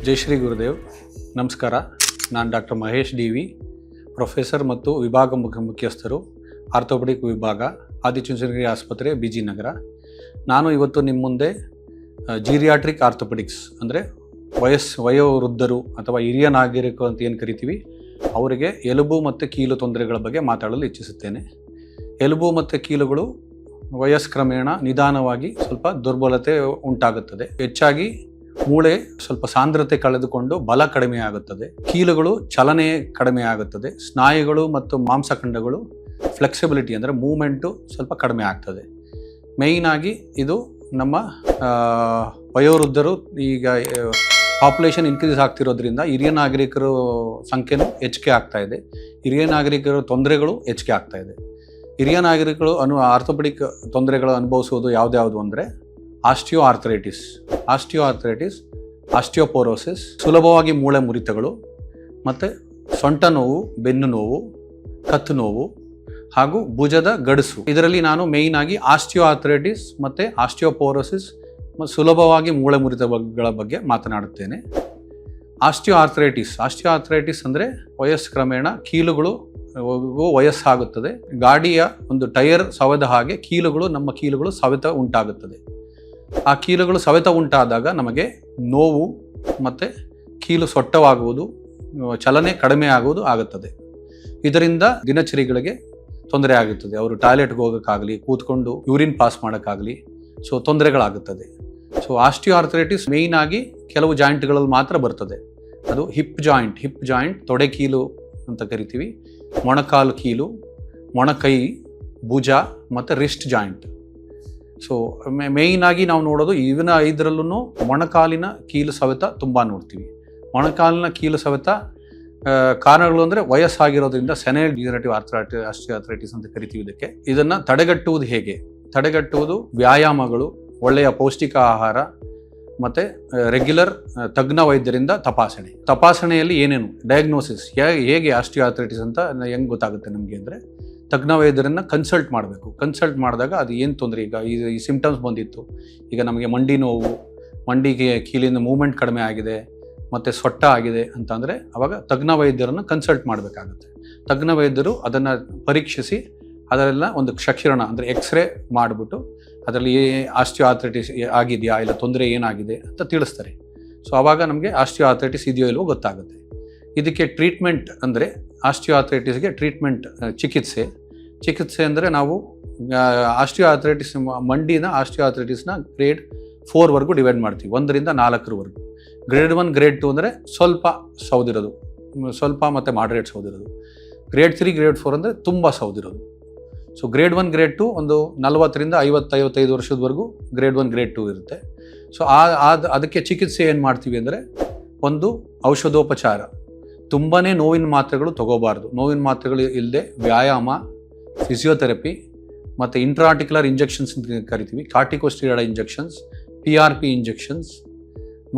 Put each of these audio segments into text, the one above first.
ಜೈ ಶ್ರೀ ಗುರುದೇವ್. ನಮಸ್ಕಾರ. ನಾನು doctor Mahesh D V, professor ಮತ್ತು ವಿಭಾಗ ಮುಖ್ಯಸ್ಥರು, ಆರ್ಥೋಪೆಡಿಕ್ ವಿಭಾಗ, ಆದಿಚುಂಚನಗಿರಿ ಆಸ್ಪತ್ರೆ, ಬಿಜಿ ನಗರ. ನಾನು ಇವತ್ತು ನಿಮ್ಮ ಮುಂದೆ ಜೀರಿಯಾಟ್ರಿಕ್ ಆರ್ಥೋಪೆಡಿಕ್ಸ್ ಅಂದರೆ ವಯೋವೃದ್ಧರು ಅಥವಾ ಹಿರಿಯ ನಾಗರಿಕರು ಅಂತ ಏನು ಕರಿತೀವಿ, ಅವರಿಗೆ ಎಲುಬು ಮತ್ತು ಕೀಲು ತೊಂದರೆಗಳ ಬಗ್ಗೆ ಮಾತಾಡಲು ಇಚ್ಛಿಸುತ್ತೇನೆ. ಎಲುಬು ಮತ್ತು ಕೀಲುಗಳು ವಯಸ್ಕ್ರಮೇಣ ನಿಧಾನವಾಗಿ ಸ್ವಲ್ಪ ದುರ್ಬಲತೆ ಉಂಟಾಗುತ್ತದೆ. ಹೆಚ್ಚಾಗಿ ಮೂಳೆ ಸ್ವಲ್ಪ ಸಾಂದ್ರತೆ ಕಳೆದುಕೊಂಡು ಬಲ ಕಡಿಮೆ ಆಗುತ್ತದೆ. ಕೀಲುಗಳು ಚಲನೆ ಕಡಿಮೆ ಆಗುತ್ತದೆ. ಸ್ನಾಯುಗಳು ಮತ್ತು ಮಾಂಸಖಂಡಗಳು ಫ್ಲೆಕ್ಸಿಬಿಲಿಟಿ ಅಂದರೆ ಮೂವ್ಮೆಂಟು ಸ್ವಲ್ಪ ಕಡಿಮೆ ಆಗ್ತದೆ. ಮೇಯ್ನಾಗಿ ಇದು ನಮ್ಮ ವಯೋವೃದ್ಧರು, ಈಗ ಪಾಪ್ಯುಲೇಷನ್ ಇನ್ಕ್ರೀಸ್ ಆಗ್ತಿರೋದ್ರಿಂದ ಹಿರಿಯ ನಾಗರಿಕರು ಸಂಖ್ಯೆನೂ ಹೆಚ್ಚಿಗೆ ಆಗ್ತಾ ಇದೆ. ಹಿರಿಯ ನಾಗರಿಕರ ತೊಂದರೆಗಳು ಹೆಚ್ಚಿಗೆ ಆಗ್ತಾ ಇದೆ. ಹಿರಿಯ ನಾಗರಿಕರು ಆರ್ಥೋಪೆಡಿಕ್ ತೊಂದರೆಗಳು ಅನುಭವಿಸುವುದು ಯಾವುದ್ಯಾವುದು ಅಂದರೆ ಆಸ್ಟಿಯೋಆರ್ಥರೈಟಿಸ್, ಆಸ್ಟಿಯೋಪೋರೋಸಿಸ್, ಸುಲಭವಾಗಿ ಮೂಳೆ ಮುರಿತಗಳು, ಮತ್ತು ಸೊಂಟ ನೋವು, ಬೆನ್ನು ನೋವು, ಕತ್ತು ನೋವು ಹಾಗೂ ಭುಜದ ಗಡಸು. ಇದರಲ್ಲಿ ನಾನು ಮೇಯ್ನಾಗಿ ಆಸ್ಟಿಯೋಆರ್ಥರೈಟಿಸ್ ಮತ್ತು ಆಸ್ಟಿಯೋಪೋರೋಸಿಸ್ ಮತ್ತು ಸುಲಭವಾಗಿ ಮೂಳೆ ಮುರಿತಗಳ ಬಗ್ಗೆ ಮಾತನಾಡುತ್ತೇನೆ. ಆಸ್ಟಿಯೋಆರ್ಥರೈಟಿಸ್ ಅಂದರೆ ವಯಸ್ಕ್ರಮೇಣ ಕೀಲುಗಳು ವಯಸ್ಸಾಗುತ್ತದೆ. ಗಾಡಿಯ ಒಂದು ಟೈರ್ ಸವೆದ ಹಾಗೆ ನಮ್ಮ ಕೀಲುಗಳು ಸವೆತ ಉಂಟಾಗುತ್ತದೆ. ಆ ಕೀಲುಗಳು ಸವೆತ ಉಂಟಾದಾಗ ನಮಗೆ ನೋವು ಮತ್ತು ಕೀಲು ಸೊಟ್ಟವಾಗುವುದು, ಚಲನೆ ಕಡಿಮೆ ಆಗುವುದು ಆಗುತ್ತದೆ. ಇದರಿಂದ ದಿನಚರಿಗಳಿಗೆ ತೊಂದರೆ ಆಗುತ್ತದೆ. ಅವರು ಟಾಯ್ಲೆಟ್ಗೆ ಹೋಗೋಕ್ಕಾಗಲಿ, ಕೂತ್ಕೊಂಡು ಯೂರಿನ್ ಪಾಸ್ ಮಾಡೋಕ್ಕಾಗಲಿ ತೊಂದರೆಗಳಾಗುತ್ತದೆ. ಆಸ್ಟಿಯೋಆರ್ಥರೈಟಿಸ್ ಮೇಯ್ನಾಗಿ ಕೆಲವು ಜಾಯಿಂಟ್ಗಳಲ್ಲಿ ಮಾತ್ರ ಬರ್ತದೆ. ಅದು ಹಿಪ್ ಜಾಯಿಂಟ್, ತೊಡೆ ಕೀಲು ಅಂತ ಕರಿತೀವಿ, ಮೊಣಕಾಲು ಕೀಲು, ಮೊಣಕೈ, ಭುಜ ಮತ್ತು ರಿಸ್ಟ್ ಜಾಯಿಂಟ್. ಮೇಯ್ನಾಗಿ ನಾವು ನೋಡೋದು ಇದರಲ್ಲೂ ಮೊಣಕಾಲಿನ ಕೀಲು ಸವೆತ ತುಂಬ ನೋಡ್ತೀವಿ. ಮೊಣಕಾಲಿನ ಕೀಲು ಸವೆತ ಕಾರಣಗಳು ಅಂದರೆ ವಯಸ್ಸಾಗಿರೋದ್ರಿಂದ ಸೆನೈಲ್ ಡಿಜನರೇಟಿವ್ ಆಸ್ಟಿಯೋಆರ್ಥರೈಟಿಸ್ ಅಂತ ಕರಿತೀವಿ. ಇದನ್ನು ತಡೆಗಟ್ಟುವುದು ಹೇಗೆ? ತಡೆಗಟ್ಟುವುದು ವ್ಯಾಯಾಮಗಳು, ಒಳ್ಳೆಯ ಪೌಷ್ಟಿಕ ಆಹಾರ ಮತ್ತು ರೆಗ್ಯುಲರ್ ತಜ್ಞ ವೈದ್ಯರಿಂದ ತಪಾಸಣೆಯಲ್ಲಿ ಏನೇನು ಡಯಾಗ್ನೋಸಿಸ್, ಹೇಗೆ ಆಸ್ಟಿಯೋಆರ್ಥರೈಟಿಸ್ ಅಂತ ಹೆಂಗೆ ಗೊತ್ತಾಗುತ್ತೆ ನಮಗೆ ಅಂದರೆ ತಜ್ಞ ವೈದ್ಯರನ್ನು ಕನ್ಸಲ್ಟ್ ಮಾಡಬೇಕು. ಕನ್ಸಲ್ಟ್ ಮಾಡಿದಾಗ ಅದು ಏನು ತೊಂದರೆ, ಈಗ ಈ ಸಿಂಪ್ಟಮ್ಸ್ ಬಂದಿತ್ತು, ಈಗ ನಮಗೆ ಮಂಡಿ ನೋವು, ಮಂಡಿಗೆ ಕೀಲಿನ ಮೂವ್ಮೆಂಟ್ ಕಡಿಮೆ ಆಗಿದೆ ಮತ್ತು ಸೊಟ್ಟ ಆಗಿದೆ ಅಂತಂದರೆ ಅವಾಗ ತಜ್ಞ ವೈದ್ಯರನ್ನು ಕನ್ಸಲ್ಟ್ ಮಾಡಬೇಕಾಗುತ್ತೆ. ತಜ್ಞ ವೈದ್ಯರು ಅದನ್ನು ಪರೀಕ್ಷಿಸಿ ಅದರೆಲ್ಲ ಒಂದು ಕ್ಷಕಿರಣ ಅಂದರೆ ಎಕ್ಸ್ರೇ ಮಾಡಿಬಿಟ್ಟು ಅದರಲ್ಲಿ ಆಸ್ಟಿಯೋಆರ್ಥರೈಟಿಸ್ ಆಗಿದೆಯಾ ಇಲ್ಲ ತೊಂದರೆ ಏನಾಗಿದೆ ಅಂತ ತಿಳಿಸ್ತಾರೆ. ಆವಾಗ ನಮಗೆ ಆಸ್ಟಿಯೋಆರ್ಥರೈಟಿಸ್ ಇದೆಯೋ ಇಲ್ವೋ ಗೊತ್ತಾಗುತ್ತೆ. ಇದಕ್ಕೆ ಟ್ರೀಟ್ಮೆಂಟ್ ಅಂದರೆ ಆಸ್ಟಿಯೋಆರ್ಥರೈಟಿಸ್ಗೆ ಟ್ರೀಟ್ಮೆಂಟ್ ಚಿಕಿತ್ಸೆ ಅಂದರೆ ನಾವು ಆಸ್ಟಿಯೋಆರ್ಥರೈಟಿಸ್ ಮಂಡಿನ ಆಸ್ಟಿಯೋಆರ್ಥರೈಟಿಸ್ನ ಗ್ರೇಡ್ 4ವರೆಗೂ ಡಿವೈಡ್ ಮಾಡ್ತೀವಿ, 1ರಿಂದ 4ರವರೆಗೂ. ಗ್ರೇಡ್ 1, ಗ್ರೇಡ್ 2 ಅಂದರೆ ಸ್ವಲ್ಪ ಮತ್ತು ಮಾಡ್ರೇಟ್ ಸೌದಿರೋದು. ಗ್ರೇಡ್ 3, ಗ್ರೇಡ್ 4 ಅಂದರೆ ತುಂಬ ಸೌದಿರೋದು. ಗ್ರೇಡ್ 1, ಗ್ರೇಡ್ 2 ಒಂದು 40ರಿಂದ 50-55 ವರ್ಷದವರೆಗೂ ಗ್ರೇಡ್ 1, ಗ್ರೇಡ್ 2 ಇರುತ್ತೆ. ಅದಕ್ಕೆ ಚಿಕಿತ್ಸೆ ಏನು ಮಾಡ್ತೀವಿ ಅಂದರೆ ಒಂದು ಔಷಧೋಪಚಾರ, ತುಂಬಾ ನೋವಿನ ಮಾತ್ರೆಗಳು ತಗೋಬಾರ್ದು. ನೋವಿನ ಮಾತ್ರೆಗಳು ಇಲ್ಲದೆ ವ್ಯಾಯಾಮ, ಫಿಸಿಯೋಥೆರಪಿ ಮತ್ತು ಇಂಟ್ರಾಆರ್ಟಿಕ್ಯುಲರ್ ಇಂಜೆಕ್ಷನ್ಸ್ ಅಂತ ಕರಿತೀವಿ, ಕಾರ್ಟಿಕೋಸ್ಟೀರಾಯ್ಡ್ ಇಂಜೆಕ್ಷನ್ಸ್, PRP ಇಂಜೆಕ್ಷನ್ಸ್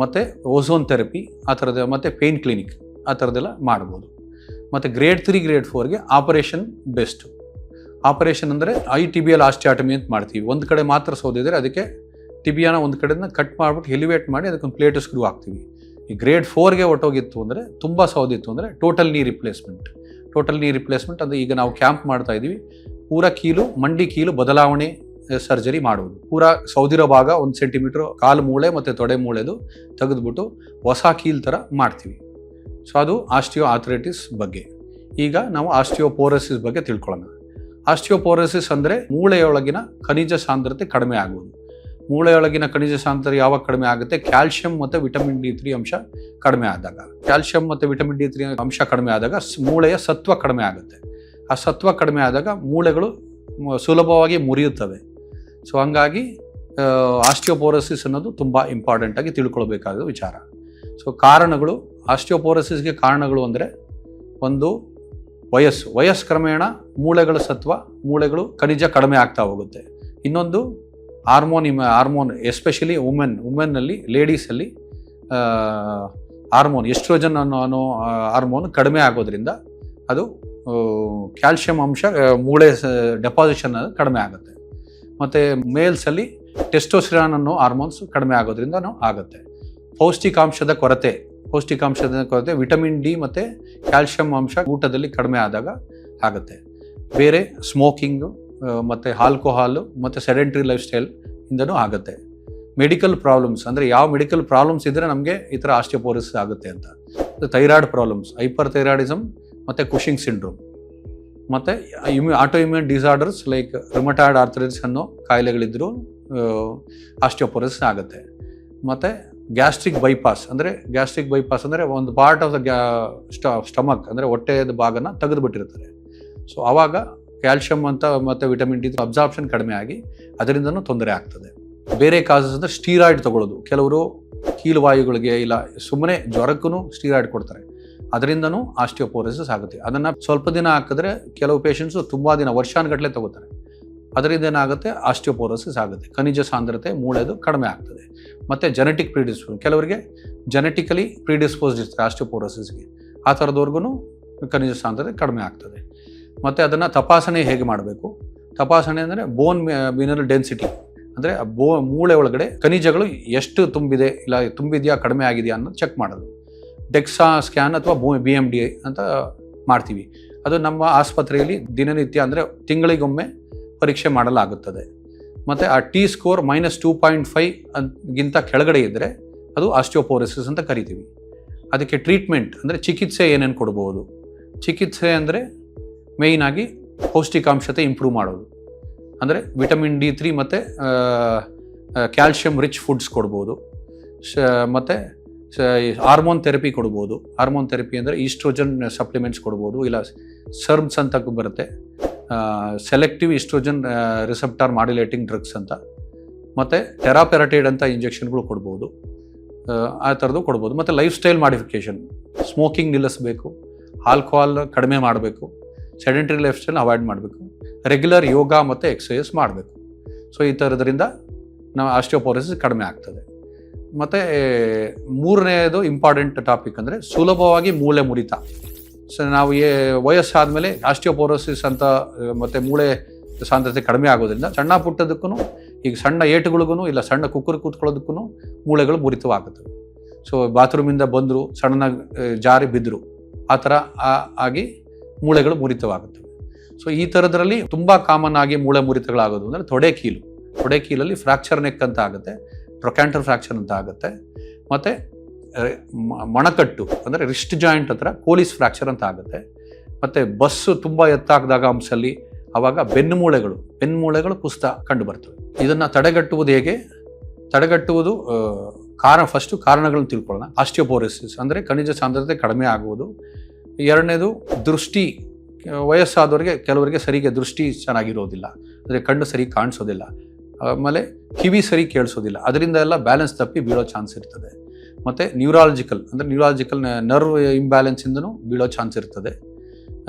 ಮತ್ತು ಓಝೋನ್ ಥೆರಪಿ ಆ ಥರದ, ಮತ್ತು ಪೇನ್ ಕ್ಲಿನಿಕ್ ಆ ಥರದ್ದೆಲ್ಲ ಮಾಡ್ಬೋದು. ಮತ್ತು ಗ್ರೇಡ್ 3, ಗ್ರೇಡ್ 4ಗೆ ಆಪರೇಷನ್ ಬೆಸ್ಟು. ಆಪರೇಷನ್ ಅಂದರೆ ಟಿಬಿಯಲ್ ಆಸ್ಟಿಯಾಟಮಿ ಅಂತ ಮಾಡ್ತೀವಿ. ಒಂದು ಕಡೆ ಮಾತ್ರ ಸೌದಿದ್ರೆ ಅದಕ್ಕೆ ಟಿಬಿಯಾನ ಒಂದು ಕಡೆಯಿಂದ ಕಟ್ ಮಾಡಿಬಿಟ್ಟು ಎಲಿವೇಟ್ ಮಾಡಿ ಅದಕ್ಕೊಂದು ಪ್ಲೇಟ್ ಸ್ಕ್ರೂ ಹಾಕ್ತೀವಿ. ಈ ಗ್ರೇಡ್ 4ಗೆ ಹೊಟ್ಟೋಗಿತ್ತು ಅಂದರೆ, ತುಂಬ ಸೌದಿತ್ತು ಅಂದರೆ ಟೋಟಲ್ ನೀ ರಿಪ್ಲೇಸ್ಮೆಂಟ್ ಅಂದರೆ ಈಗ ನಾವು ಕ್ಯಾಂಪ್ ಮಾಡ್ತಾ ಇದ್ದೀವಿ, ಪೂರ ಮಂಡಿ ಕೀಲು ಬದಲಾವಣೆ ಸರ್ಜರಿ ಮಾಡುವುದು. ಪೂರ ಸೌದಿರೋ ಭಾಗ 1 ಸೆಂಟಿಮೀಟ್ರ್ ಕಾಲು ಮೂಳೆ ಮತ್ತು ತೊಡೆ ಮೂಳೆದು ತೆಗೆದುಬಿಟ್ಟು ಹೊಸ ಕೀಲು ಥರ ಮಾಡ್ತೀವಿ. ಅದು ಆಸ್ಟಿಯೋಆರ್ಥರೈಟಿಸ್ ಬಗ್ಗೆ. ಈಗ ನಾವು ಆಸ್ಟಿಯೋಪೋರೋಸಿಸ್ ಬಗ್ಗೆ ತಿಳ್ಕೊಳ್ಳೋಣ. ಆಸ್ಟಿಯೋಪೋರೋಸಿಸ್ ಅಂದರೆ ಮೂಳೆಯೊಳಗಿನ ಖನಿಜ ಸಾಂದ್ರತೆ ಕಡಿಮೆ ಆಗುವುದು. ಮೂಳೆಯೊಳಗಿನ ಖನಿಜ ಸಾಂದ್ರತೆ ಯಾವಾಗ ಕಡಿಮೆ ಆಗುತ್ತೆ? ಕ್ಯಾಲ್ಶಿಯಂ ಮತ್ತು ವಿಟಮಿನ್ D3 ಅಂಶ ಕಡಿಮೆ ಆದಾಗ. ಕ್ಯಾಲ್ಶಿಯಂ ಮತ್ತು ವಿಟಮಿನ್ D3 ಅಂಶ ಕಡಿಮೆ ಆದಾಗ ಮೂಳೆಯ ಸತ್ವ ಕಡಿಮೆ ಆಗುತ್ತೆ. ಆ ಸತ್ವ ಕಡಿಮೆ ಆದಾಗ ಮೂಳೆಗಳು ಸುಲಭವಾಗಿ ಮುರಿಯುತ್ತವೆ. ಹಂಗಾಗಿ ಆಸ್ಟಿಯೋಪೋರೋಸಿಸ್ ಅನ್ನೋದು ತುಂಬ ಇಂಪಾರ್ಟೆಂಟಾಗಿ ತಿಳ್ಕೊಳ್ಬೇಕಾದ ವಿಚಾರ. ಕಾರಣಗಳು, ಆಸ್ಟಿಯೋಪೋರೋಸಿಸ್ಗೆ ಕಾರಣಗಳು ಅಂದರೆ ಒಂದು ವಯಸ್ಕ್ರಮೇಣ ಮೂಳೆಗಳ ಸತ್ವ, ಮೂಳೆಗಳು ಖನಿಜ ಕಡಿಮೆ ಆಗ್ತಾ ಹೋಗುತ್ತೆ. ಇನ್ನೊಂದು ಹಾರ್ಮೋನ್ ಎಸ್ಪೆಷಲಿ ವುಮೆನ್ನಲ್ಲಿ, ಲೇಡೀಸಲ್ಲಿ ಹಾರ್ಮೋನ್ ಎಸ್ಟ್ರೋಜನ್ ಅನ್ನೋ ಹಾರ್ಮೋನ್ ಕಡಿಮೆ ಆಗೋದ್ರಿಂದ ಅದು ಕ್ಯಾಲ್ಶಿಯಂ ಅಂಶ ಮೂಳೆ ಡೆಪಾಸಿಷನ್ ಕಡಿಮೆ ಆಗುತ್ತೆ. ಮತ್ತು ಮೇಲ್ಸಲ್ಲಿ ಟೆಸ್ಟೋಸ್ಟಿರಾನ್ ಅನ್ನೋ ಹಾರ್ಮೋನ್ಸ್ ಕಡಿಮೆ ಆಗೋದ್ರಿಂದ ಆಗುತ್ತೆ. ಪೌಷ್ಟಿಕಾಂಶದ ಕೊರತೆ ಪೌಷ್ಟಿಕಾಂಶದ ಕೊರತೆ, ವಿಟಮಿನ್ ಡಿ ಮತ್ತು ಕ್ಯಾಲ್ಶಿಯಂ ಅಂಶ ಊಟದಲ್ಲಿ ಕಡಿಮೆ ಆದಾಗ ಆಗುತ್ತೆ. ಬೇರೆ ಸ್ಮೋಕಿಂಗು ಮತ್ತು ಆಲ್ಕೋಹಾಲು ಮತ್ತು ಸೆಡೆಂಟ್ರಿ ಲೈಫ್ ಸ್ಟೈಲ್ ಇಂದನೂ ಆಗುತ್ತೆ. ಮೆಡಿಕಲ್ ಪ್ರಾಬ್ಲಮ್ಸ್ ಅಂದರೆ ಯಾವ ಮೆಡಿಕಲ್ ಪ್ರಾಬ್ಲಮ್ಸ್ ಇದ್ದರೆ ನಮಗೆ ಈ ಥರ ಆಸ್ಟಿಯೋಪೋರೋಸಿಸ್ ಆಗುತ್ತೆ ಅಂತ, ಥೈರಾಯ್ಡ್ ಪ್ರಾಬ್ಲಮ್ಸ್, ಹೈಪರ್ ಥೈರಾಯ್ಡಿಸಮ್ ಮತ್ತು ಕುಶಿಂಗ್ ಸಿಂಡ್ರೋಮ್, ಮತ್ತು auto immune disorders like rheumatoid arthritis ಅನ್ನೋ ಕಾಯಿಲೆಗಳಿದ್ದರೂ ಆಸ್ಟಿಯೋಪೋರೋಸಿಸ್ ಆಗುತ್ತೆ. ಮತ್ತು ಗ್ಯಾಸ್ಟ್ರಿಕ್ ಬೈಪಾಸ್ ಅಂದರೆ ಒಂದು ಪಾರ್ಟ್ ಆಫ್ ದ ಸ್ಟಮಕ್ ಅಂದರೆ ಹೊಟ್ಟೆಯ ಭಾಗನ ತೆಗೆದುಬಿಟ್ಟಿರ್ತಾರೆ. ಸೊ ಆವಾಗ ಕ್ಯಾಲ್ಶಿಯಂ ಮತ್ತು ವಿಟಮಿನ್ ಡಿ ಅಬ್ಸಾರ್ಪ್ಷನ್ ಕಡಿಮೆ ಆಗಿ ಅದರಿಂದನೂ ತೊಂದರೆ ಆಗ್ತದೆ. ಬೇರೆ ಕಾಸಸ್ ಅಂದರೆ ಸ್ಟೀರಾಯ್ಡ್ ತಗೊಳ್ಳೋದು. ಕೆಲವರು ಕೀಲುವಾಯುಗಳಿಗೆ ಇಲ್ಲ ಸುಮ್ಮನೆ ಜ್ವರಕ್ಕೂ ಸ್ಟೀರಾಯ್ಡ್ ಕೊಡ್ತಾರೆ, ಅದರಿಂದನೂ ಆಸ್ಟಿಯೋಪೋರೋಸಿಸ್ ಆಗುತ್ತೆ. ಅದನ್ನು ಸ್ವಲ್ಪ ದಿನ ಹಾಕಿದ್ರೆ ಕೆಲವು ಪೇಷಂಟ್ಸು ತುಂಬ ದಿನ ವರ್ಷಾನುಗಟ್ಟಲೆ ತಗೋತಾರೆ, ಅದರಿಂದ ಏನಾಗುತ್ತೆ ಆಸ್ಟಿಯೋಪೋರೋಸಿಸ್ ಆಗುತ್ತೆ. ಖನಿಜ ಸಾಂದ್ರತೆ ಮೂಳೆದು ಕಡಿಮೆ ಆಗ್ತದೆ. ಮತ್ತು ಜೆನೆಟಿಕ್ ಪ್ರಿಡಿಸ್ಪೋಸ್, ಕೆಲವರಿಗೆ ಜೆನೆಟಿಕಲಿ ಪ್ರಿಡಿಸ್ಪೋಸ್ಡ್ ಇರ್ತಾರೆ ಆಸ್ಟಿಯೋಪೋರೋಸಿಸ್ಗೆ, ಆ ಥರದವ್ರಿಗೂ ಖನಿಜ ಸಾಂದ್ರತೆ ಕಡಿಮೆ ಆಗ್ತದೆ. ಮತ್ತು ಅದನ್ನು ತಪಾಸಣೆ ಹೇಗೆ ಮಾಡಬೇಕು? ತಪಾಸಣೆ ಅಂದರೆ ಬೋನ್ ಮಿನರಲ್ ಡೆನ್ಸಿಟಿ, ಅಂದರೆ ಮೂಳೆ ಒಳಗಡೆ ಖನಿಜಗಳು ಎಷ್ಟು ತುಂಬಿದೆಯಾ ಕಡಿಮೆ ಆಗಿದೆಯಾ ಅನ್ನೋದು ಚೆಕ್ ಮಾಡೋದು. ಡೆಕ್ಸಾ ಸ್ಕ್ಯಾನ್ ಅಥವಾ BMD ಅಂತ ಮಾಡ್ತೀವಿ. ಅದು ನಮ್ಮ ಆಸ್ಪತ್ರೆಯಲ್ಲಿ ದಿನನಿತ್ಯ ಅಂದರೆ ತಿಂಗಳಿಗೊಮ್ಮೆ ಪರೀಕ್ಷೆ ಮಾಡಲಾಗುತ್ತದೆ. ಮತ್ತು ಆ T ಸ್ಕೋರ್ -2.5 ಗಿಂತ ಕೆಳಗಡೆ ಇದ್ದರೆ ಅದು ಆಸ್ಟಿಯೋಪೋರೋಸಿಸ್ ಅಂತ ಕರಿತೀವಿ. ಅದಕ್ಕೆ ಟ್ರೀಟ್ಮೆಂಟ್ ಅಂದರೆ ಚಿಕಿತ್ಸೆ ಏನೇನು ಕೊಡ್ಬೋದು? ಚಿಕಿತ್ಸೆ ಅಂದರೆ ಮೇಯ್ನಾಗಿ ಪೌಷ್ಟಿಕಾಂಶತೆ ಇಂಪ್ರೂವ್ ಮಾಡೋದು, ಅಂದರೆ ವಿಟಮಿನ್ D3 ಮತ್ತು ಕ್ಯಾಲ್ಶಿಯಂ ರಿಚ್ ಫುಡ್ಸ್ ಕೊಡ್ಬೋದು. ಮತ್ತು ಹಾರ್ಮೋನ್ ಥೆರಪಿ ಕೊಡ್ಬೋದು. ಹಾರ್ಮೋನ್ ಥೆರಪಿ ಅಂದರೆ ಈಸ್ಟ್ರೋಜನ್ ಸಪ್ಲಿಮೆಂಟ್ಸ್ ಕೊಡ್ಬೋದು, ಇಲ್ಲ ಸರ್ಮ್ಸ್ ಅಂತ ಬರುತ್ತೆ, ಸೆಲೆಕ್ಟಿವ್ ಈಸ್ಟ್ರೋಜನ್ ರಿಸೆಪ್ಟಾರ್ ಮಾಡ್ಯುಲೇಟಿಂಗ್ ಡ್ರಗ್ಸ್ ಅಂತ, ಮತ್ತು ಟೆರಾಪೆರಟೈಡ್ ಅಂತ ಇಂಜೆಕ್ಷನ್ಗಳು ಕೊಡ್ಬೋದು, ಆ ಥರದ್ದು ಕೊಡ್ಬೋದು. ಮತ್ತು ಲೈಫ್ ಸ್ಟೈಲ್ ಮಾಡಿಫಿಕೇಷನ್, ಸ್ಮೋಕಿಂಗ್ ನಿಲ್ಲಿಸಬೇಕು, ಆಲ್ಕೋಹಾಲ್ ಕಡಿಮೆ ಮಾಡಬೇಕು, ಸೆಡೆಂಟರಿ ಲೈಫ್ ಸ್ಟೈಲ್ ಅವಾಯ್ಡ್ ಮಾಡಬೇಕು, ರೆಗ್ಯುಲರ್ ಯೋಗ ಮತ್ತು ಎಕ್ಸಸೈಸ್ ಮಾಡಬೇಕು. ಸೊ ಈ ಥರದ್ರಿಂದ ನಾವು ಆಸ್ಟಿಯೋಪೋರೋಸಿಸ್ ಕಡಿಮೆ ಆಗ್ತದೆ. ಮತ್ತು ಮೂರನೇದು ಇಂಪಾರ್ಟೆಂಟ್ ಟಾಪಿಕ್ ಅಂದರೆ ಸುಲಭವಾಗಿ ಮೂಳೆ ಮುರಿತ. ಸೊ ನಾವು ವಯಸ್ಸಾದಮೇಲೆ ಆಸ್ಟಿಯೋಪೋರೋಸಿಸ್ ಅಂತ ಮತ್ತು ಮೂಳೆ ಸಾಂದ್ರತೆ ಕಡಿಮೆ ಆಗೋದ್ರಿಂದ ಸಣ್ಣ ಪುಟ್ಟದಕ್ಕೂ, ಈಗ ಸಣ್ಣ ಏಟುಗಳಿಗೂ ಇಲ್ಲ ಸಣ್ಣ ಕುಕ್ಕರ್ ಕೂತ್ಕೊಳ್ಳೋದಕ್ಕೂ ಮೂಳೆಗಳು ಮುರಿತವಾಗುತ್ತವೆ. ಸೊ ಬಾತ್ರೂಮಿಂದ ಬಂದರು, ಸಡನ್ನಾಗಿ ಜಾರಿ ಬಿದ್ದರು, ಆ ಥರ ಆಗಿ ಮೂಳೆಗಳು ಮುರಿತವಾಗುತ್ತವೆ. ಸೊ ಈ ಥರದ್ರಲ್ಲಿ ತುಂಬ ಕಾಮನ್ ಆಗಿ ಮೂಳೆ ಮುರಿತಗಳಾಗೋದು ಅಂದರೆ ತೊಡೆ ಕೀಲಲ್ಲಿ ಫ್ರ್ಯಾಕ್ಚರ್ ನೆಕ್ ಅಂತ ಆಗುತ್ತೆ, ಟ್ರೊಕ್ಯಾಂಟರ್ ಫ್ರ್ಯಾಕ್ಚರ್ ಅಂತ ಆಗುತ್ತೆ. ಮತ್ತು ಮಣಕಟ್ಟು ಅಂದರೆ ರಿಸ್ಟ್ ಜಾಯಿಂಟ್ ಹತ್ರ ಕೋಲಿಸ್ ಫ್ರ್ಯಾಕ್ಚರ್ ಅಂತ ಆಗುತ್ತೆ. ಮತ್ತು ಬಸ್ಸು ತುಂಬ ಎತ್ತಾಕಿದಾಗ ಅಂಶಲ್ಲಿ ಆವಾಗ ಬೆನ್ನುಮೂಳೆಗಳು ಕುಸಿತ ಕಂಡು ಬರ್ತವೆ. ಇದನ್ನು ತಡೆಗಟ್ಟುವುದು ಹೇಗೆ? ತಡೆಗಟ್ಟುವುದು ಫಸ್ಟು ಕಾರಣಗಳನ್ನು ತಿಳ್ಕೊಳ್ಳೋಣ. ಆಸ್ಟಿಯೋಪೋರೋಸಿಸ್ ಅಂದರೆ ಖನಿಜ ಸಾಂದ್ರತೆ ಕಡಿಮೆ ಆಗುವುದು. ಎರಡನೇದು ದೃಷ್ಟಿ, ವಯಸ್ಸಾದವರಿಗೆ ಕೆಲವರಿಗೆ ಸರಿಗೆ ದೃಷ್ಟಿ ಚೆನ್ನಾಗಿರೋದಿಲ್ಲ, ಅಂದರೆ ಕಣ್ಣು ಸರಿ ಕಾಣಿಸೋದಿಲ್ಲ, ಆಮೇಲೆ ಕಿವಿ ಸರಿ ಕೇಳಿಸೋದಿಲ್ಲ, ಅದರಿಂದ ಎಲ್ಲ ಬ್ಯಾಲೆನ್ಸ್ ತಪ್ಪಿ ಬೀಳೋ ಚಾನ್ಸ್ ಇರ್ತದೆ. ಮತ್ತು ನ್ಯೂರಾಲಜಿಕಲ್ ನರ್ವ್ ಇಂಬ್ಯಾಲೆನ್ಸಿಂದನೂ ಬೀಳೋ ಚಾನ್ಸ್ ಇರ್ತದೆ.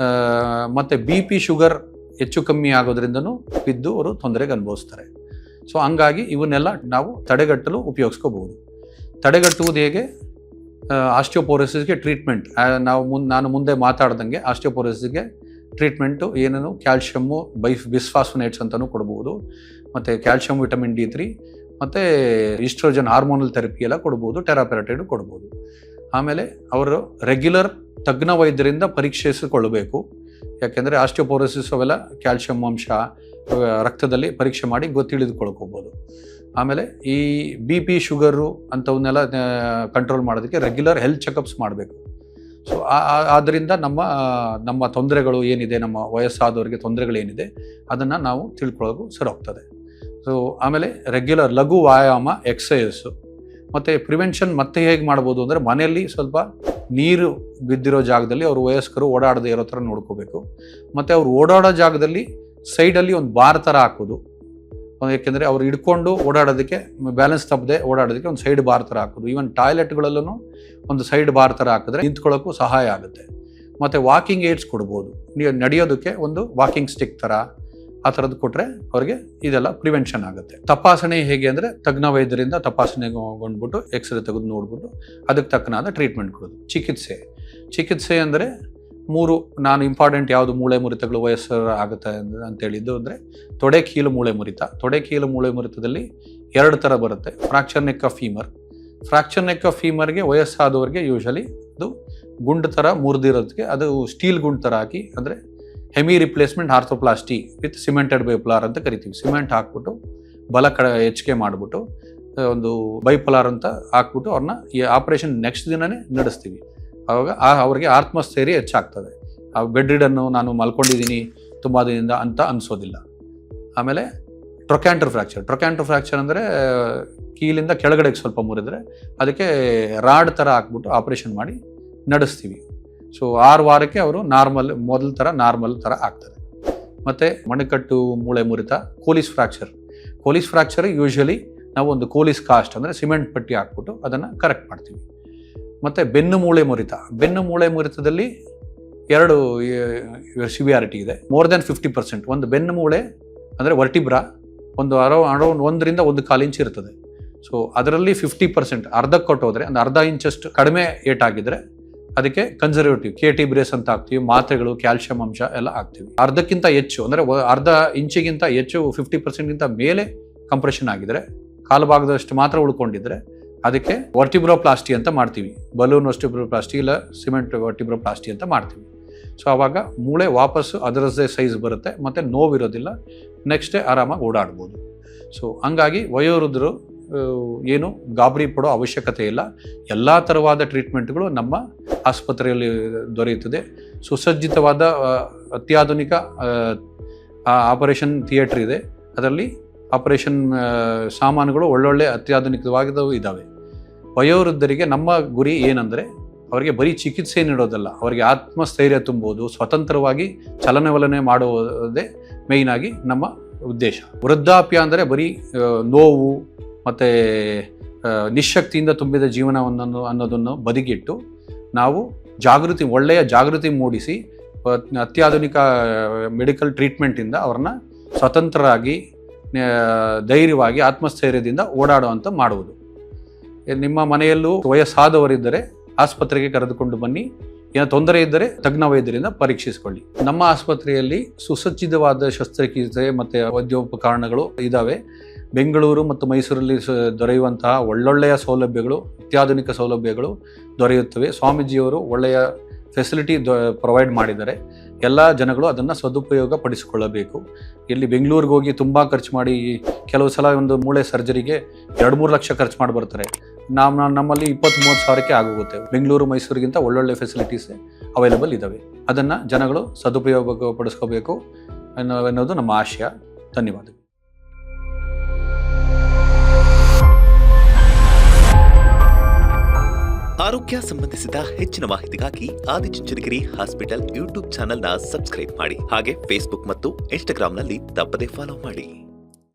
ಮತ್ತು BP ಶುಗರ್ ಹೆಚ್ಚು ಕಮ್ಮಿ ಆಗೋದ್ರಿಂದನೂ ಬಿದ್ದು ಅವರು ತೊಂದರೆಗೆ ಅನುಭವಿಸ್ತಾರೆ. ಸೊ ಹಂಗಾಗಿ ಇವನ್ನೆಲ್ಲ ನಾವು ತಡೆಗಟ್ಟಲು ಉಪಯೋಗಿಸ್ಕೋಬಹುದು. ತಡೆಗಟ್ಟುವುದು ಹೇಗೆ? ಆಸ್ಟಿಯೋಪೋರೋಸಿಸ್ಗೆ ಟ್ರೀಟ್ಮೆಂಟ್ ನಾನು ಮುಂದೆ ಮಾತಾಡ್ದಂಗೆ ಆಸ್ಟಿಯೋಪೋರೋಸಿಸ್ಗೆ ಟ್ರೀಟ್ಮೆಂಟು ಏನೇನು ಕ್ಯಾಲ್ಶಿಯಮ್ಮು ಬಿಸ್ಫಾಸ್ಫನೇಟ್ಸ್ ಅಂತಲೂ ಕೊಡ್ಬೋದು, ಮತ್ತು ಕ್ಯಾಲ್ಶಿಯಂ ವಿಟಮಿನ್ D3 ಮತ್ತು ಈಸ್ಟ್ರೋಜನ್ ಹಾರ್ಮೋನಲ್ ಥೆರಪಿ ಎಲ್ಲ ಕೊಡ್ಬೋದು, ಟೆರಾಪೆರಟೈಡು ಕೊಡ್ಬೋದು. ಆಮೇಲೆ ಅವರು ರೆಗ್ಯುಲರ್ ತಜ್ಞ ವೈದ್ಯರಿಂದ ಪರೀಕ್ಷಿಸಿಕೊಳ್ಳಬೇಕು. ಯಾಕೆಂದರೆ ಆಸ್ಟಿಯೋಪೋರೋಸಿಸ್ ಅವೆಲ್ಲ ಕ್ಯಾಲ್ಶಿಯಂ ಅಂಶ ರಕ್ತದಲ್ಲಿ ಪರೀಕ್ಷೆ ಮಾಡಿ ತಿಳಿದುಕೊಳ್ಕೋಬೋದು. ಆಮೇಲೆ ಈ BP ಶುಗರು ಅಂಥವನ್ನೆಲ್ಲ ಕಂಟ್ರೋಲ್ ಮಾಡೋದಕ್ಕೆ ರೆಗ್ಯುಲರ್ ಹೆಲ್ತ್ ಚೆಕಪ್ಸ್ ಮಾಡಬೇಕು. ಸೊ ಆದ್ದರಿಂದ ನಮ್ಮ ತೊಂದರೆಗಳು ಏನಿದೆ, ನಮ್ಮ ವಯಸ್ಸಾದವರಿಗೆ ತೊಂದರೆಗಳೇನಿದೆ ಅದನ್ನು ನಾವು ತಿಳ್ಕೊಳ್ಳೋದು ಸರಿ ಹೋಗ್ತದೆ. ಸೊ ಆಮೇಲೆ ರೆಗ್ಯುಲರ್ ಲಘು ವ್ಯಾಯಾಮ, ಎಕ್ಸಸೈಸು, ಮತ್ತು ಪ್ರಿವೆನ್ಷನ್ ಮತ್ತೆ ಹೇಗೆ ಮಾಡ್ಬೋದು ಅಂದರೆ ಮನೆಯಲ್ಲಿ ಸ್ವಲ್ಪ ನೀರು ಬಿದ್ದಿರೋ ಜಾಗದಲ್ಲಿ ಅವರು ವಯಸ್ಕರು ಓಡಾಡದೇ ಇರೋ ಥರ ನೋಡ್ಕೋಬೇಕು. ಮತ್ತು ಅವ್ರು ಓಡಾಡೋ ಜಾಗದಲ್ಲಿ ಸೈಡಲ್ಲಿ ಒಂದು ಬಾರ್ ಥರ ಹಾಕೋದು, ಯಾಕೆಂದರೆ ಅವ್ರು ಹಿಡ್ಕೊಂಡು ಓಡಾಡೋದಕ್ಕೆ ಬ್ಯಾಲೆನ್ಸ್ ತಪ್ಪದೆ ಓಡಾಡೋದಕ್ಕೆ ಒಂದು ಸೈಡ್ ಬಾರ್ ಥರ ಹಾಕೋದು. ಈವನ್ ಟಾಯ್ಲೆಟ್ಗಳಲ್ಲೂ ಒಂದು ಸೈಡ್ ಬಾರ್ ಥರ ಹಾಕಿದ್ರೆ ನಿಂತ್ಕೊಳ್ಳೋಕ್ಕೂ ಸಹಾಯ ಆಗುತ್ತೆ. ಮತ್ತು ವಾಕಿಂಗ್ ಏಡ್ಸ್ ಕೊಡ್ಬೋದು, ನಡೆಯೋದಕ್ಕೆ ಒಂದು ವಾಕಿಂಗ್ ಸ್ಟಿಕ್ ಥರ ಆ ಥರದ್ದು ಕೊಟ್ಟರೆ ಅವ್ರಿಗೆ ಇದೆಲ್ಲ ಪ್ರಿವೆನ್ಷನ್ ಆಗುತ್ತೆ. ತಪಾಸಣೆ ಹೇಗೆ ಅಂದರೆ ತಜ್ಞ ವೈದ್ಯರಿಂದ ತಪಾಸಣೆಗೊಂಡ್ಬಿಟ್ಟು ಎಕ್ಸ್ರೇ ತೆಗೆದು ನೋಡ್ಬಿಟ್ಟು ಅದಕ್ಕೆ ತಕ್ಕನಾದ ಟ್ರೀಟ್ಮೆಂಟ್ ಕೊಡೋದು. ಚಿಕಿತ್ಸೆ ಅಂದರೆ ನಾನು ಇಂಪಾರ್ಟೆಂಟ್ ಯಾವುದು ಮೂಳೆ ಮುರಿತಗಳು ವಯಸ್ಸರ ಆಗುತ್ತೆ ಅಂತೇಳಿದ್ದು ಅಂದರೆ ತೊಡೆ ಕೀಲು ಮೂಳೆ ಮುರಿತ. ತೊಡೆ ಕೀಲು ಮೂಳೆ ಮುರಿತದಲ್ಲಿ 2 ಥರ ಬರುತ್ತೆ. Fracture neck of femur, fracture neck of ಫೀಮರ್ಗೆ ವಯಸ್ಸಾದವ್ರಿಗೆ ಯೂಶಲಿ ಅದು ಗುಂಡು ಥರ ಮುರಿದಿರೋದಕ್ಕೆ ಅದು ಸ್ಟೀಲ್ ಗುಂಡು ಥರ ಹಾಕಿ, ಅಂದರೆ hemi replacement ಆರ್ಥೋಪ್ಲಾಸ್ಟಿ with cemented bipolar ಅಂತ ಕರಿತೀವಿ. ಸಿಮೆಂಟ್ ಹಾಕ್ಬಿಟ್ಟು ಬಲ ಹೆಚ್ಚಿಗೆ ಮಾಡಿಬಿಟ್ಟು ಒಂದು ಬೈಪೋಲಾರ್ ಅಂತ ಹಾಕ್ಬಿಟ್ಟು ಅವ್ರನ್ನ ಈ ಆಪರೇಷನ್ ನೆಕ್ಸ್ಟ್ ದಿನನೇ ನಡೆಸ್ತೀವಿ. ಆವಾಗ ಅವ್ರಿಗೆ ಆತ್ಮಸ್ಥೈರ್ಯ ಹೆಚ್ಚಾಗ್ತದೆ. ಆ ಬೆಡ್ ರಿಡನ್ನು ನಾನು ಮಲ್ಕೊಂಡಿದ್ದೀನಿ ತುಂಬ ದಿನದಿಂದ ಅಂತ ಅನಿಸೋದಿಲ್ಲ. ಆಮೇಲೆ ಟ್ರೊಕ್ಯಾಂಟರ್ ಫ್ರ್ಯಾಕ್ಚರ್ ಅಂದರೆ ಕೀಲಿಂದ ಕೆಳಗಡೆಗೆ ಸ್ವಲ್ಪ ಮುರಿದ್ರೆ ಅದಕ್ಕೆ ರಾಡ್ ಥರ ಹಾಕ್ಬಿಟ್ಟು ಆಪರೇಷನ್ ಮಾಡಿ ನಡೆಸ್ತೀವಿ. ಸೊ 6 ವಾರಕ್ಕೆ ಅವರು ಮೊದಲ ಥರ ನಾರ್ಮಲ್ ಥರ ಆಗ್ತಾರೆ. ಮತ್ತು ಮಣಿಕಟ್ಟು ಮೂಳೆ ಮುರಿತ, ಕೋಲಿಸ್ ಫ್ರ್ಯಾಕ್ಚರ್ ಯೂಶಲಿ ನಾವು ಒಂದು ಕೋಲಿಸ್ ಕಾಸ್ಟ್ ಅಂದರೆ ಸಿಮೆಂಟ್ ಪಟ್ಟಿ ಹಾಕ್ಬಿಟ್ಟು ಅದನ್ನು ಕರೆಕ್ಟ್ ಮಾಡ್ತೀವಿ. ಮತ್ತು ಬೆನ್ನು ಮೂಳೆ ಮುರಿತದಲ್ಲಿ 2 ಸಿವಿಯಾರಿಟಿ ಇದೆ. More than 50%. ಒಂದು ಬೆನ್ನು ಮೂಳೆ ಅಂದರೆ ವರ್ಟಿಬ್ರಾ ಒಂದು ಅರೌಂಡ್ 1.1 ಇಂಚ್ ಇರ್ತದೆ. ಸೊ ಅದರಲ್ಲಿ 50% ಅರ್ಧಕ್ಕೆ ಕೊಟ್ಟೋದ್ರೆ, ಅಂದರೆ ಅರ್ಧ ಇಂಚಷ್ಟು ಕಡಿಮೆ ಏಟಾಗಿದ್ರೆ ಅದಕ್ಕೆ ಕನ್ಸರ್ವೇಟಿವ್ KT ಬ್ರೇಸ್ ಅಂತ ಹಾಕ್ತೀವಿ. ಮಾತ್ರೆಗಳು, ಕ್ಯಾಲ್ಸಿಯಂ ಅಂಶ ಎಲ್ಲ ಹಾಕ್ತೀವಿ. ಅರ್ಧಕ್ಕಿಂತ ಹೆಚ್ಚು ಅಂದರೆ ಅರ್ಧ ಇಂಚಿಗಿಂತ ಹೆಚ್ಚು 50%ಗಿಂತ ಮೇಲೆ ಕಂಪ್ರೆಷನ್ ಆಗಿದ್ರೆ, ಕಾಲು ಭಾಗದಷ್ಟು ಮಾತ್ರ ಉಳ್ಕೊಂಡಿದ್ರೆ ಅದಕ್ಕೆ ವರ್ಟಿಬ್ರೋಪ್ಲಾಸ್ಟಿ ಅಂತ ಮಾಡ್ತೀವಿ. ಬಲೂನ್ ವರ್ಟಿಬ್ರೋಪ್ಲಾಸ್ಟಿ ಇಲ್ಲ ಸಿಮೆಂಟ್ ವರ್ಟಿಬ್ರೋಪ್ಲಾಸ್ಟಿ ಅಂತ ಮಾಡ್ತೀವಿ. ಸೊ ಆವಾಗ ಮೂಳೆ ವಾಪಸ್ಸು ಅದರದ್ದೇ ಸೈಜ್ ಬರುತ್ತೆ ಮತ್ತು ನೋವಿರೋದಿಲ್ಲ, ನೆಕ್ಸ್ಟ್ ಡೇ ಆರಾಮಾಗಿ ಓಡಾಡ್ಬೋದು. ಸೊ ಹಂಗಾಗಿ ವಯೋವೃದ್ಧರು ಏನು ಗಾಬರಿ ಪಡೋ ಅವಶ್ಯಕತೆ ಇಲ್ಲ. ಎಲ್ಲ ಥರವಾದ ಟ್ರೀಟ್ಮೆಂಟ್ಗಳು ನಮ್ಮ ಆಸ್ಪತ್ರೆಯಲ್ಲಿ ದೊರೆಯುತ್ತದೆ. ಸುಸಜ್ಜಿತವಾದ ಅತ್ಯಾಧುನಿಕ ಆಪರೇಷನ್ ಥಿಯೇಟರ್ ಇದೆ. ಅದರಲ್ಲಿ ಆಪರೇಷನ್ ಸಾಮಾನುಗಳು ಒಳ್ಳೊಳ್ಳೆ ಅತ್ಯಾಧುನಿಕವಾಗಿದ್ದವು ಇದ್ದಾವೆ. ವಯೋವೃದ್ಧರಿಗೆ ನಮ್ಮ ಗುರಿ ಏನಂದರೆ ಅವರಿಗೆ ಬರೀ ಚಿಕಿತ್ಸೆ ನೀಡೋದಲ್ಲ, ಅವರಿಗೆ ಆತ್ಮಸ್ಥೈರ್ಯ ತುಂಬೋದು, ಸ್ವತಂತ್ರವಾಗಿ ಚಲನವಲನೆ ಮಾಡುವುದೇ ಮೇಯ್ನಾಗಿ ನಮ್ಮ ಉದ್ದೇಶ. ವೃದ್ಧಾಪ್ಯ ಅಂದರೆ ಬರೀ ನೋವು ಮತ್ತು ನಿಶಕ್ತಿಯಿಂದ ತುಂಬಿದ ಜೀವನವನ್ನು ಅನ್ನೋದನ್ನು ಬದಿಗಿಟ್ಟು ನಾವು ಒಳ್ಳೆಯ ಜಾಗೃತಿ ಮೂಡಿಸಿ ಅತ್ಯಾಧುನಿಕ ಮೆಡಿಕಲ್ ಟ್ರೀಟ್ಮೆಂಟಿಂದ ಅವ್ರನ್ನ ಸ್ವತಂತ್ರರಾಗಿ ಧೈರ್ಯವಾಗಿ ಆತ್ಮಸ್ಥೈರ್ಯದಿಂದ ಓಡಾಡುವಂಥ ಮಾಡುವುದು. ನಿಮ್ಮ ಮನೆಯಲ್ಲೂ ವಯಸ್ಸಾದವರಿದ್ದರೆ ಆಸ್ಪತ್ರೆಗೆ ಕರೆದುಕೊಂಡು ಬನ್ನಿ. ಏನೋ ತೊಂದರೆ ಇದ್ದರೆ ತಜ್ಞ ವೈದ್ಯರಿಂದ ಪರೀಕ್ಷಿಸಿಕೊಳ್ಳಿ. ನಮ್ಮ ಆಸ್ಪತ್ರೆಯಲ್ಲಿ ಸುಸಜ್ಜಿತವಾದ ಶಸ್ತ್ರಚಿಕಿತ್ಸೆ ಮತ್ತು ವೈದ್ಯೋಪಕರಣಗಳು ಇದ್ದಾವೆ. ಬೆಂಗಳೂರು ಮತ್ತು ಮೈಸೂರಲ್ಲಿ ದೊರೆಯುವಂತಹ ಒಳ್ಳೊಳ್ಳೆಯ ಸೌಲಭ್ಯಗಳು, ಅತ್ಯಾಧುನಿಕ ಸೌಲಭ್ಯಗಳು ದೊರೆಯುತ್ತವೆ. ಸ್ವಾಮೀಜಿಯವರು ಒಳ್ಳೆಯ ಫೆಸಿಲಿಟಿ ಪ್ರೊವೈಡ್ ಮಾಡಿದ್ದಾರೆ. ಎಲ್ಲ ಜನಗಳು ಅದನ್ನು ಸದುಪಯೋಗ ಪಡಿಸಿಕೊಳ್ಳಬೇಕು. ಇಲ್ಲಿ ಬೆಂಗಳೂರಿಗೆ ಹೋಗಿ ತುಂಬ ಖರ್ಚು ಮಾಡಿ, ಕೆಲವು ಸಲ ಒಂದು ಮೂಳೆ ಸರ್ಜರಿಗೆ 2-3 ಲಕ್ಷ ಖರ್ಚು ಮಾಡಿ ಬರ್ತಾರೆ. ನಮ್ಮಲ್ಲಿ 20-30 ಸಾವಿರಕ್ಕೆ ಆಗೋಗುತ್ತೆ. ಬೆಂಗಳೂರು ಮೈಸೂರಿಗಿಂತ ಒಳ್ಳೊಳ್ಳೆ ಫೆಸಿಲಿಟೀಸ್ ಅವೈಲೇಬಲ್ ಇದ್ದಾವೆ. ಅದನ್ನು ಜನಗಳು ಸದುಪಯೋಗ ಪಡಿಸ್ಕೋಬೇಕು ಅನ್ನೋದು ನಮ್ಮ ಆಶಯ. ಧನ್ಯವಾದಗಳು. ಆರೋಗ್ಯ ಸಂಬಂಧಿಸಿದ ಹೆಚ್ಚಿನ ಮಾಹಿತಿಗಾಗಿ ಆದಿಚುಂಚನಗಿರಿ ಹಾಸ್ಪಿಟಲ್ ಯೂಟ್ಯೂಬ್ ಚಾನೆಲ್ನ ಸಬ್ಸ್ಕ್ರೈಬ್ ಮಾಡಿ. ಹಾಗೆ ಫೇಸ್ಬುಕ್ ಮತ್ತು ಇನ್ಸ್ಟಾಗ್ರಾಂನಲ್ಲಿ ತಪ್ಪದೇ ಫಾಲೋ ಮಾಡಿ.